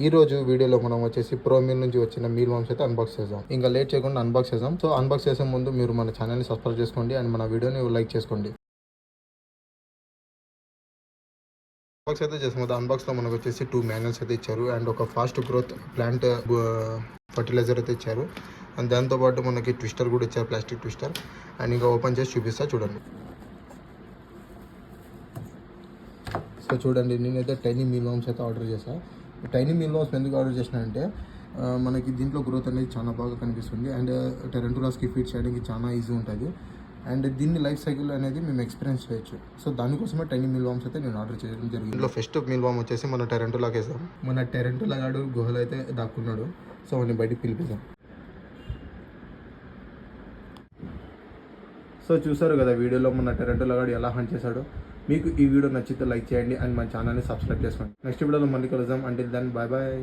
ఈ రోజు వీడియోలో మనం వచ్చేసి ప్రో మీల్ నుంచి వచ్చిన మీల్ వామ్స్ అయితే అన్బాక్స్ చేద్దాం. ఇంకా లేట్ చేయకుండా అన్బాక్స్ చేద్దాం. సో అన్బాక్స్ చేసే ముందు మీరు మన ఛానల్ని సబ్స్క్రైబ్ చేసుకోండి అండ్ మన వీడియోని లైక్ చేసుకోండి. అన్బాక్స్ అయితే చేసాం కదా. అన్బాక్స్లో మనకు వచ్చేసి 2 మాన్యువల్స్ అయితే ఇచ్చారు అండ్ ఒక ఫాస్ట్ గ్రోత్ ప్లాంట్ ఫర్టిలైజర్ అయితే ఇచ్చారు. అండ్ దాంతోపాటు మనకి ట్విస్టర్ కూడా ఇచ్చారు, ప్లాస్టిక్ ట్విస్టర్. అండ్ ఇంకా ఓపెన్ చేసి చూపిస్తా చూడండి. సో చూడండి, నేనైతే టైనీ మీల్ వామ్స్ అయితే ఆర్డర్ చేశాను. టైనీ మీల్ వామ్స్ ఎందుకు ఆర్డర్ చేసిన అంటే మనకి దీంట్లో గ్రోత్ అనేది చాలా బాగా కనిపిస్తుంది అండ్ టెరెంటులాస్కి ఫీడ్ చేయడానికి చాలా ఈజీ ఉంటుంది అండ్ దీన్ని లైఫ్ సైకిల్ అనేది మేము ఎక్స్పీరియన్స్ చేయొచ్చు. సో దానికోసమే టైనీ మీల్ వామ్స్ అయితే నేను ఆర్డర్ చేయడం జరిగింది. ఇందులో ఫస్ట్ మీల్ వామ్ వచ్చేసి మన టెరెంటులాకి వేసాం. మన టెరెంటులా గాడు గుహలో అయితే దాక్కున్నాడు. సో వాడిని బయటికి పిలిపిద్దాం. సో చూసారు కదా వీడియోలో మన టెరెంటులా గాడు ఎలా హంట్ చేశాడు. మీకు ఈ వీడియో నచ్చితే లైక్ చేయండి అండ్ మన ఛానల్ని సబ్స్క్రైబ్ చేసుకోండి. నెక్స్ట్ వీడియోలో మళ్ళీ కలుద్దాం. Until then bye bye.